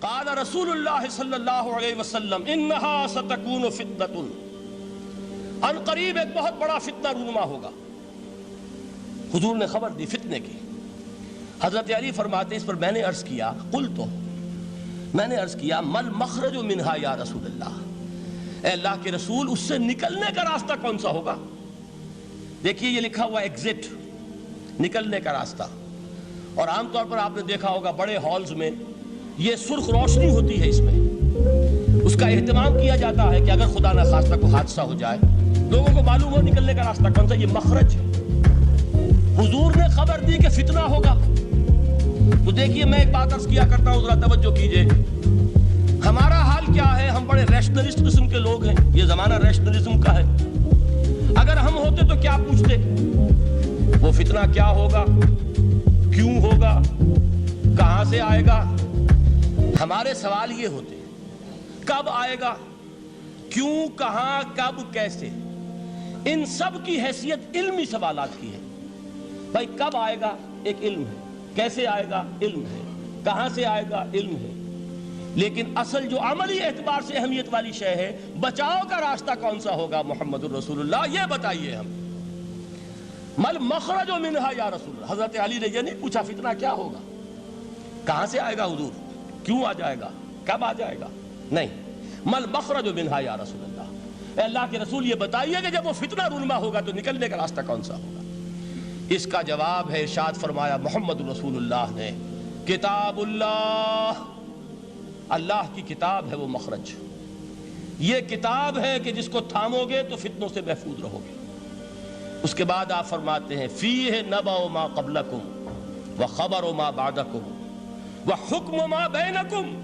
قال رسول اللہ صلی اللہ علیہ وسلم انہا ستکون فتنۃ، ان قریب ایک بہت بڑا فتنہ رونما ہوگا۔ حضور نے خبر دی فتنے کی۔ حضرت علی فرماتے اس پر میں نے عرض کیا، میں نے عرض کیا مل مخرج منہا یا رسول اللہ، اے اللہ کے رسول اس سے نکلنے کا راستہ کون سا ہوگا؟ دیکھیے یہ لکھا ہوا ایگزٹ، نکلنے کا راستہ، اور عام طور پر آپ نے دیکھا ہوگا بڑے ہالز میں یہ سرخ روشنی ہوتی ہے، اس میں اس کا اہتمام کیا جاتا ہے کہ اگر خدا نہ خواستہ کوئی حادثہ ہو جائے لوگوں کو معلوم ہو نکلنے کا راستہ کون سا، یہ مخرج۔ حضور نے خبر دی کہ فتنہ ہوگا۔ تو دیکھیے میں ایک بات عرض کیا کرتا ہوں، ذرا توجہ کیجئے، ہمارا حال کیا ہے؟ ہم بڑے ریشنلسٹ قسم کے لوگ ہیں، یہ زمانہ ریشنلزم کا ہے۔ اگر ہم ہوتے تو کیا پوچھتے؟ وہ فتنہ کیا ہوگا، کیوں ہوگا، کہاں سے آئے گا؟ ہمارے سوال یہ ہوتے ہیں کب آئے گا، کیوں، کہاں، کب، کیسے۔ ان سب کی حیثیت علمی سوالات کی ہے۔ بھائی کب آئے گا ایک علم ہے، کیسے آئے گا علم ہے، کہاں سے آئے گا علم ہے، لیکن اصل جو عملی اعتبار سے اہمیت والی شے ہے، بچاؤ کا راستہ کون سا ہوگا محمد الرسول اللہ، یہ بتائیے ہم۔ مل مخرج منہا یا رسول اللہ، حضرت علی نے یہ نہیں پوچھا فتنہ کیا ہوگا، کہاں سے آئے گا حضور، کیوں آ جائے گا، کب آ جائے گا، نہیں، مل مخرج منہا یا رسول اللہ، اے اللہ کے رسول یہ بتائیے کہ جب وہ فتنہ رونما ہوگا تو نکلنے کا راستہ کون سا ہوگا۔ اس کا جواب ہے، ارشاد فرمایا محمد رسول اللہ نے، کتاب اللہ، اللہ کی کتاب ہے وہ مخرج، یہ کتاب ہے کہ جس کو تھامو گے تو فتنوں سے محفوظ رہو گے۔ اس کے بعد آپ فرماتے ہیں فیہ نبأ ما قبلکم وخبر ما بعدکم وحکم ما بینکم،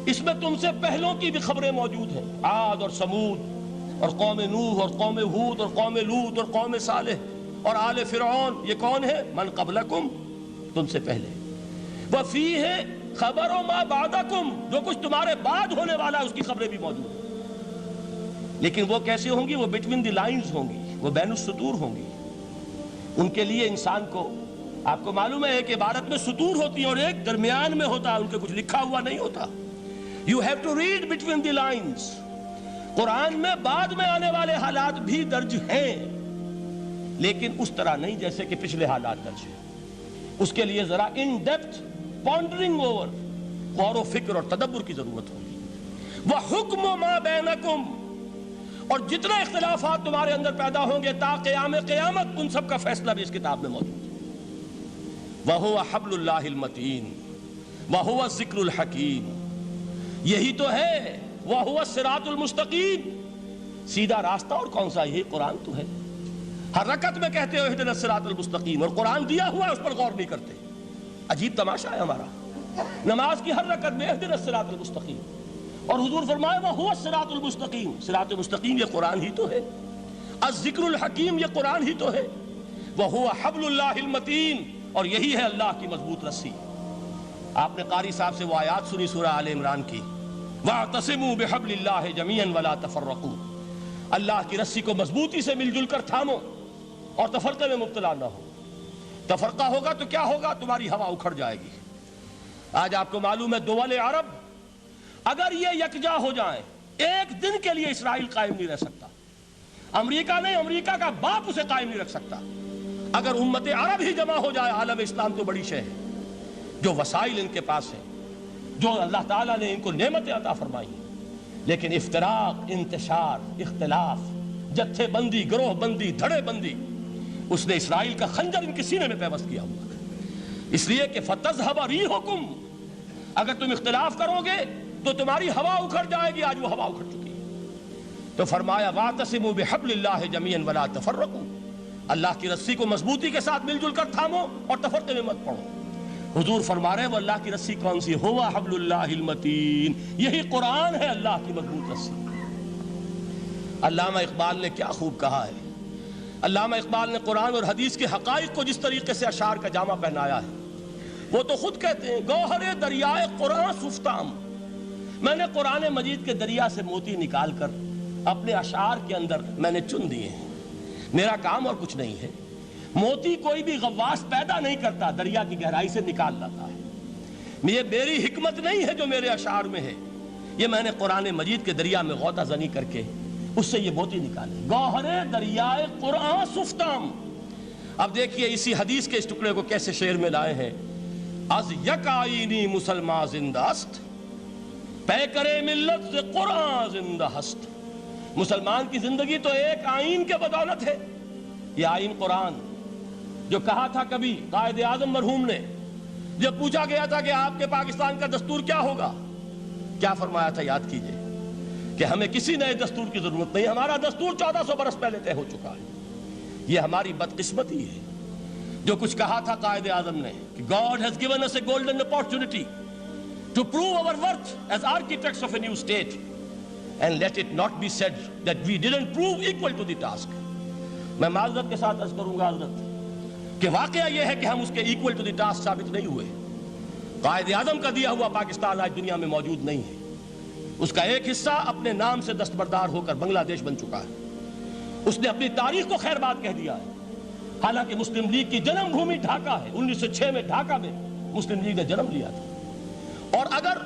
اس میں تم سے پہلوں کی بھی خبریں موجود ہیں، عاد اور سمود اور قوم نوح اور قوم ہود اور قوم لوط اور قوم صالح اور آل فرعون، یہ کون ہے؟ من قبلکم، تم سے پہلے، وفیہ خبر ما بعدکم، جو کچھ تمہارے بعد ہونے والا ہے اس کی خبریں بھی موجود ہیں، لیکن وہ کیسے ہوں گی؟ وہ بٹوین دی لائنز ہوں گی، وہ بین السطور ہوں گی۔ ان کے لیے انسان کو، آپ کو معلوم ہے کہ عبارت میں سطور ہوتی ہیں اور ایک درمیان میں ہوتا ہے، ان کے کچھ لکھا ہوا نہیں ہوتا۔ You have to read between the lines۔ قرآن میں بعد میں آنے والے حالات بھی درج ہیں، لیکن اس طرح نہیں جیسے کہ پچھلے حالات درج ہیں۔ اس کے لیے ذرا ان ڈیپتھ پونڈرنگ اوور، غور و فکر اور تدبر کی ضرورت ہوگی۔ وَحُکْمُ مَا بَيْنَكُمْ، اور جتنے اختلافات تمہارے اندر پیدا ہوں گے تا قیام قیامت، ان سب کا فیصلہ بھی اس کتاب میں موجود ہے۔ وَهُوَ حَبْلُ اللَّهِ الْمَتِينُ وَهُوَ الذِّكْرُ الْحَكِيمُ، یہی تو ہے، وَهُوَ الصِّرَاطُ الْمُسْتَقِيمُ، سیدھا راستہ، اور کون سا؟ یہی قرآن تو ہے۔ ہر رکعت میں کہتے ہو اهْدِنَا الصِّرَاطَ الْمُسْتَقِيمُ، اور قرآن دیا ہوا ہے اس پر غور نہیں کرتے۔ عجیب تماشا ہے ہمارا، نماز کی ہر رکعت میں اهْدِنَا الصِّرَاطَ الْمُسْتَقِيمُ، اور حضور فرمایا وَهُوَ الصِّرَاطُ الْمُسْتَقِيمُ، صراط مستقیم یہ قرآن ہی تو ہے، الذکر الحکیم یہ قرآن ہی تو ہے، وَهُوَ حَبْلُ اللَّهِ الْمَتِينُ، اور یہی ہے اللہ کی مضبوط رسی۔ آپ نے قاری صاحب سے وہ آیات سنی سورہ آل عمران کی، وَاعْتَصِمُوا بِحَبْلِ اللَّهِ جَمِيعًا وَلَا تَفَرَّقُوا، اللہ کی رسی کو مضبوطی سے مل جل کر تھامو اور تفرقے میں مبتلا نہ ہو۔ تفرقہ ہوگا تو کیا ہوگا؟ تمہاری ہوا اکھڑ جائے گی۔ آج آپ کو معلوم ہے دول عرب اگر یہ یکجا ہو جائیں، ایک دن کے لیے اسرائیل قائم نہیں رہ سکتا، امریکہ نہیں، امریکہ کا باپ اسے قائم نہیں رکھ سکتا۔ اگر امت عرب ہی جمع ہو جائے، عالم اسلام تو بڑی شے ہے، جو وسائل ان کے پاس ہیں، جو اللہ تعالیٰ نے ان کو نعمتیں عطا فرمائی ہیں، لیکن افتراق، انتشار، اختلاف، جتھے بندی، گروہ بندی، دھڑے بندی، اس نے اسرائیل کا خنجر ان کے سینے میں پیوست کیا ہوا ہے۔ اس لیے کہ فَتَذْهَبَ رِيحُكُمْ، اگر تم اختلاف کرو گے تو تمہاری ہوا اکھڑ جائے گی، آج وہ ہوا اکھڑ چکی ہے۔ تو فرمایا وَاعْتَصِمُوا بِحَبْلِ اللَّهِ جَمِيعًا وَلَا تَفَرَّقُوا، اللہ کی رسی کو مضبوطی کے ساتھ مل جل کر تھامو اور تفرقے میں مت پڑو۔ حضور فرما رہے ہیں وہ اللہ کی رسی کون سی؟ ہوا حبل اللہ المتین، یہی قرآن ہے اللہ کی مضبوط رسی۔ علامہ اقبال نے کیا خوب کہا ہے، علامہ اقبال نے قرآن اور حدیث کے حقائق کو جس طریقے سے اشعار کا جامع پہنایا ہے، وہ تو خود کہتے ہیں گوہر دریائے قرآن سفتام، میں نے قرآن مجید کے دریا سے موتی نکال کر اپنے اشعار کے اندر میں نے چن دیے ہیں، میرا کام اور کچھ نہیں ہے۔ موتی کوئی بھی غواص پیدا نہیں کرتا، دریا کی گہرائی سے نکال لاتا ہے، یہ میری حکمت نہیں ہے جو میرے اشعار میں ہے، یہ میں نے قرآن مجید کے دریا میں غوطہ زنی کر کے اس سے یہ موتی نکالے، گوہر دریائے قرآن سفتام۔ اب دیکھیے اسی حدیث کے اس ٹکڑے کو کیسے شعر میں لائے ہیں۔ از یک آئینی مسلمان زندہ است، پے کرے ملت سے قرآن زندہ ہست۔ مسلمان کی زندگی تو ایک آئین کے بدولت ہے، یہ آئین قرآن، جو کہا تھا کبھی قائد اعظم مرحوم نے جب پوچھا گیا تھا کہ آپ کے پاکستان کا دستور کیا ہوگا، کیا فرمایا تھا یاد کیجئے کہ ہمیں کسی نئے دستور کی ضرورت نہیں، ہمارا دستور 1400 برس پہلے طے ہو چکا ہے۔ یہ ہماری بدقسمتی ہے جو کچھ کہا تھا قائد اعظم نے کہ God has given us a golden opportunity to prove our worth as architects of a new state, and let it not be said that we didn't prove equal to the task۔ میں معذرت کے ساتھ عرض کروں گا حضرت کہ واقعہ یہ ہے کہ ہم اس کے equal to the task ثابت نہیں ہوئے۔ قائد اعظم کا دیا ہوا پاکستان آج دنیا میں موجود نہیں ہے، اس کا ایک حصہ اپنے نام سے دستبردار ہو کر بنگلہ دیش بن چکا ہے، اس نے اپنی تاریخ کو خیر بات کہہ دیا ہے، حالانکہ مسلم لیگ کی جنم بھومی ڈھاکہ ہے، 1906 میں ڈھاکہ میں مسلم لیگ نے جنم لیا تھا، اور اگر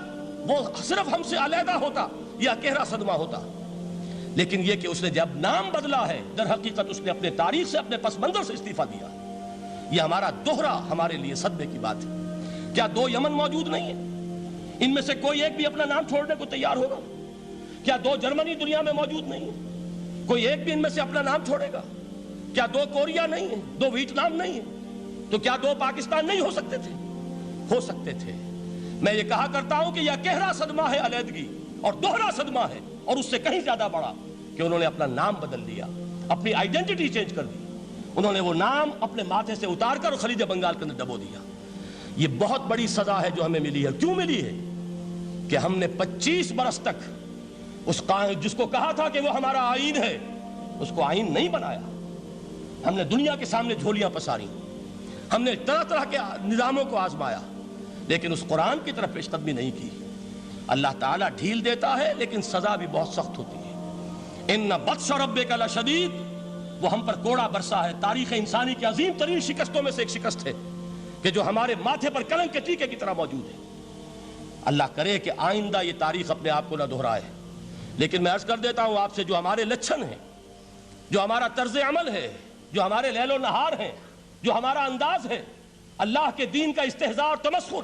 وہ صرف ہم سے علیحدہ ہوتا یہ گہرا صدمہ ہوتا، لیکن یہ کہ اس نے جب نام بدلا ہے در حقیقت اس نے اپنے تاریخ سے اپنے پس منظر سے استعفیٰ دیا ہے۔ یہ ہمارا دوہرا ہمارے لیے صدمے کی بات ہے۔ کیا 2 یمن موجود نہیں ہیں؟ ان میں سے کوئی ایک بھی اپنا نام چھوڑنے کو تیار ہوگا؟ کیا 2 جرمنی دنیا میں موجود نہیں ہیں؟ کوئی ایک بھی ان میں سے اپنا نام چھوڑے گا؟ کیا 2 کوریا نہیں ہیں؟ 2 ویتنام نہیں ہیں؟ تو کیا 2 پاکستان نہیں ہو سکتے تھے؟ ہو سکتے تھے۔ میں یہ کہا کرتا ہوں کہ یہ گہرا صدمہ ہے علیحدگی، اور دوہرا صدمہ ہے، اور اس سے کہیں زیادہ بڑا کہ انہوں نے اپنا نام بدل دیا، اپنی آئیڈینٹی چینج کر دی، انہوں نے وہ نام اپنے ماتھے سے اتار کر خلیج بنگال کے اندر ڈبو دیا۔ یہ بہت بڑی سزا ہے جو ہمیں ملی ہے۔ کیوں ملی ہے؟ کہ ہم نے 25 برس تک اس جس کو کہا تھا کہ وہ ہمارا آئین ہے، اس کو آئین نہیں بنایا۔ ہم نے دنیا کے سامنے جھولیاں پساری، ہم نے طرح طرح کے نظاموں کو آزمایا، لیکن اس قرآن کی طرف پیش قدمی نہیں کی۔ اللہ تعالیٰ ڈھیل دیتا ہے لیکن سزا بھی بہت سخت ہوتی ہے۔ ان بطش ربک لشدید، وہ ہم پر کوڑا برسا ہے۔ تاریخ انسانی کی عظیم ترین شکستوں میں سے ایک شکست ہے کہ جو ہمارے ماتھے پر کلنک کے ٹیکے کی طرح موجود ہے۔ اللہ کرے کہ آئندہ یہ تاریخ اپنے آپ کو نہ دہرائے، لیکن میں عرض کر دیتا ہوں آپ سے، جو ہمارے لچھن ہیں، جو ہمارا طرز عمل ہے، جو ہمارے لیل و نہار ہیں، جو ہمارا انداز ہے، اللہ کے دین کا استہزاء اور تمسخر،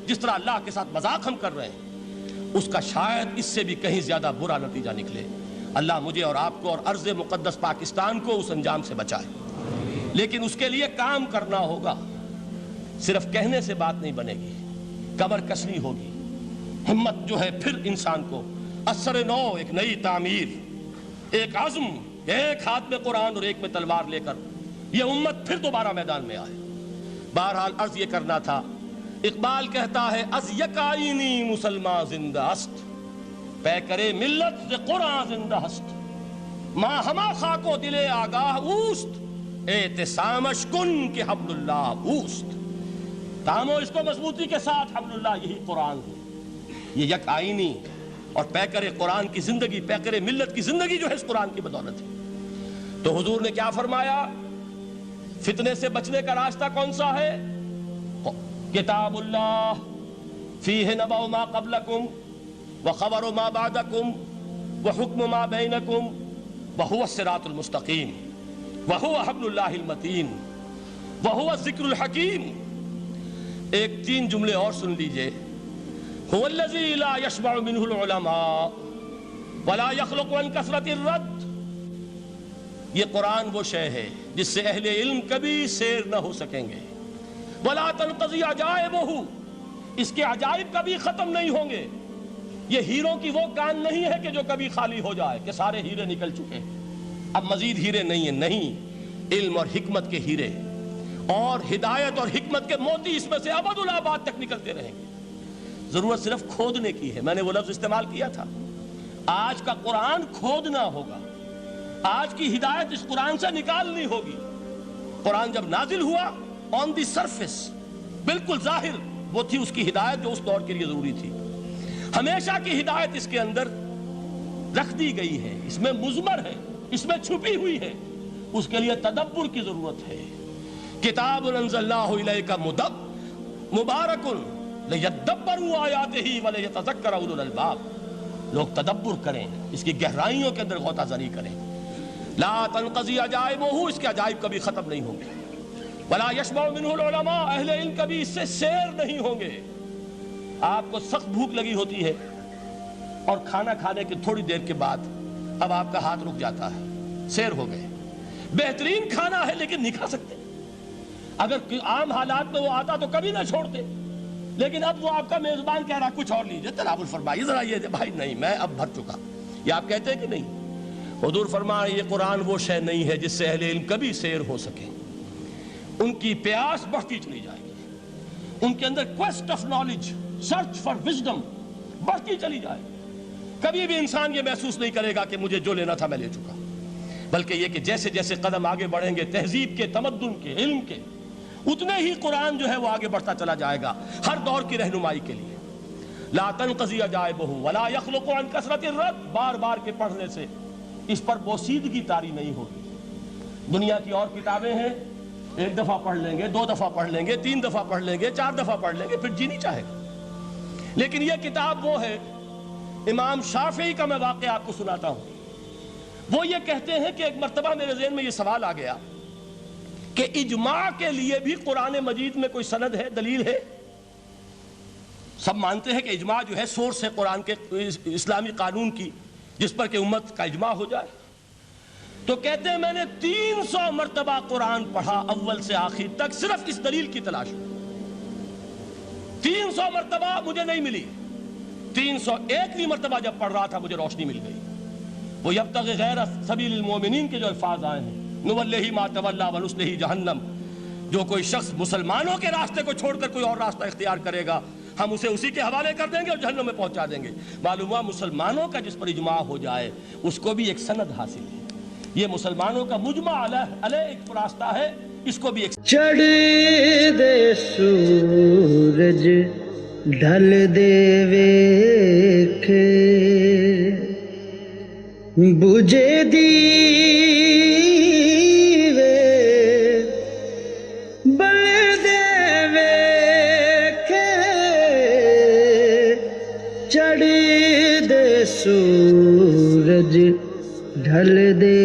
جس طرح اللہ کے ساتھ مذاق ہم کر رہے ہیں، اس کا شاید اس سے بھی کہیں زیادہ برا نتیجہ نکلے۔ اللہ مجھے اور آپ کو اور ارض مقدس پاکستان کو اس انجام سے بچائے، لیکن اس کے لیے کام کرنا ہوگا۔ صرف کہنے سے بات نہیں بنے گی، کمر کسنی ہوگی، ہمت جو ہے پھر انسان کو اثر نو، ایک نئی تعمیر، ایک عزم، ایک ہاتھ میں قرآن اور ایک میں تلوار لے کر یہ امت پھر دوبارہ میدان میں آئے۔ بہرحال عرض یہ کرنا تھا، اقبال کہتا ہے از یک آئینی مسلمان زندہ است، پے کرے ملت سے قرآن زندہ ہست، ماں ہما خاک و دل آگاہ اوست، اعتصامش کن کہ حبل اللہ اوست۔ تامو اس کو مضبوطی کے ساتھ، حبل اللہ یہی قرآن ہے۔ یہ یک آئینی اور پیکر قرآن کی زندگی، پیکر ملت کی زندگی جو ہے اس قرآن کی بدولت ہے۔ تو حضور نے کیا فرمایا؟ فتنے سے بچنے کا راستہ کون سا ہے؟ کتاب اللہ فیہ نبأ ما قبلکم وخبر ما بعدکم وحکم ما بینکم وہو الصراط المستقیم وہو حبل اللہ المتین وہو الذکر الحکیم۔ ایک 3 جملے اور سن لیجئے۔ هو الذی لا یشبع منہ العلماء ولا یخلق عن کثرت الرد۔ یہ قرآن وہ شے ہے جس سے اہل علم کبھی سیر نہ ہو سکیں گے۔ ولا تنقضی عجائبہ، اس کے عجائب کبھی ختم نہیں ہوں گے۔ یہ ہیروں کی وہ کان نہیں ہے کہ جو کبھی خالی ہو جائے کہ سارے ہیرے نکل چکے اب مزید ہیرے نہیں ہیں، نہیں، علم اور حکمت کے ہیرے اور ہدایت اور حکمت کے موتی اس میں سے ابد الآباد تک نکلتے رہیں گے۔ ضرورت صرف کھودنے کی ہے۔ میں نے وہ لفظ استعمال کیا تھا، آج کا قرآن کھودنا ہوگا، آج کی ہدایت اس قرآن سے نکالنی ہوگی۔ قرآن جب نازل ہوا آن دی سرفیس، بالکل ظاہر وہ تھی اس کی ہدایت جو اس دور کے لیے ضروری تھی۔ ہمیشہ کی ہدایت اس کے اندر رکھ دی گئی ہے، اس میں مضمر ہے، اس میں چھپی ہوئی ہے، اس کے لیے تدبر کی ضرورت ہے۔ کتاب انزلناہ الیک مبارک لَيَدَّبَّرُوا آیَاتِهِ وَلَيَتَذَكَّرَ أُولُو الْأَلْبَابِ، لوگ تدبر کریں، اس کی گہرائیوں کے اندر غوطہ زنی کریں۔ لا تنقضی عجائبہ، اس کے عجائب کبھی ختم نہیں ہوں گے۔ ولا یشبع منہ العلماء، اہل علم کبھی اس سے سیر نہیں ہوں گے۔ آپ کو سخت بھوک لگی ہوتی ہے اور کھانا کھانے کے تھوڑی دیر کے بعد اب آپ کا ہاتھ رک جاتا ہے، سیر ہو گئے، بہترین کھانا ہے لیکن نہیں کھا سکتے۔ اگر عام حالات میں وہ آتا تو کبھی نہ چھوڑتے، لیکن اب وہ آپ کا میزبان کہہ رہا کچھ اور لیجئے، تناول فرمائیے ذرا، یہ بھائی نہیں میں اب بھر چکا، یہ آپ کہتے ہیں کہ نہیں؟ حضور فرمایا یہ قرآن وہ شے نہیں ہے جس سے اہل علم کبھی سیر ہو سکے، ان کی پیاس بڑھتی چلی جائے گی، ان کے اندر quest of knowledge, search for wisdom بڑھتی چلی جائے گی۔ کبھی بھی انسان یہ محسوس نہیں کرے گا کہ مجھے جو لینا تھا میں لے چکا، بلکہ یہ کہ جیسے جیسے قدم آگے بڑھیں گے تہذیب کے، تمدن کے، علم کے، اتنے ہی قرآن جو ہے وہ آگے بڑھتا چلا جائے گا ہر دور کی رہنمائی کے لیے۔ لا تنقضی عجائبہ ولا یخلق عن کثرت الرد، بار بار کے پڑھنے سے اس پر بوسیدگی طاری نہیں ہوگی۔ دنیا کی اور کتابیں ہیں، ایک دفعہ پڑھ لیں گے، دو دفعہ پڑھ لیں گے، تین دفعہ پڑھ لیں گے، چار دفعہ پڑھ لیں گے، پھر جی نہیں چاہے گا۔ لیکن یہ کتاب وہ ہے، امام شافعی کا میں واقعہ آپ کو سناتا ہوں۔ وہ یہ کہتے ہیں کہ ایک مرتبہ میرے ذہن میں یہ سوال آ گیا کہ اجماع کے لیے بھی قرآن مجید میں کوئی سند ہے، دلیل ہے؟ سب مانتے ہیں کہ اجماع جو ہے سورس ہے قرآن کے، اسلامی قانون کی، جس پر کہ امت کا اجماع ہو جائے۔ تو کہتے ہیں میں نے 300 مرتبہ قرآن پڑھا اول سے آخر تک، صرف اس دلیل کی تلاش میں۔ 300 مرتبہ مجھے نہیں ملی، 301ویں مرتبہ جب پڑھ رہا تھا مجھے روشنی مل گئی۔ وہ یبتغی غیر سبیل المومنین کے جو الفاظ آئے ہیں، نولیہ ما تولی ونصلہ جہنم، جو کوئی شخص مسلمانوں کے راستے کو چھوڑ کر کوئی اور راستہ اختیار کرے گا ہم اسے اسی کے حوالے کر دیں گے اور جہنم میں پہنچا دیں گے۔ معلوم ہوا مسلمانوں کا جس پر اجماع ہو جائے اس کو بھی ایک سند حاصل ہے۔ یہ مسلمانوں کا مجمع علیہ ایک راستہ ہے، اس کو بھی ایک چڑھ دے سورج ڈھل دے ویکھے، بجھے دیوے بل دے ویکھے، چڑھ دے سورج ڈھل دے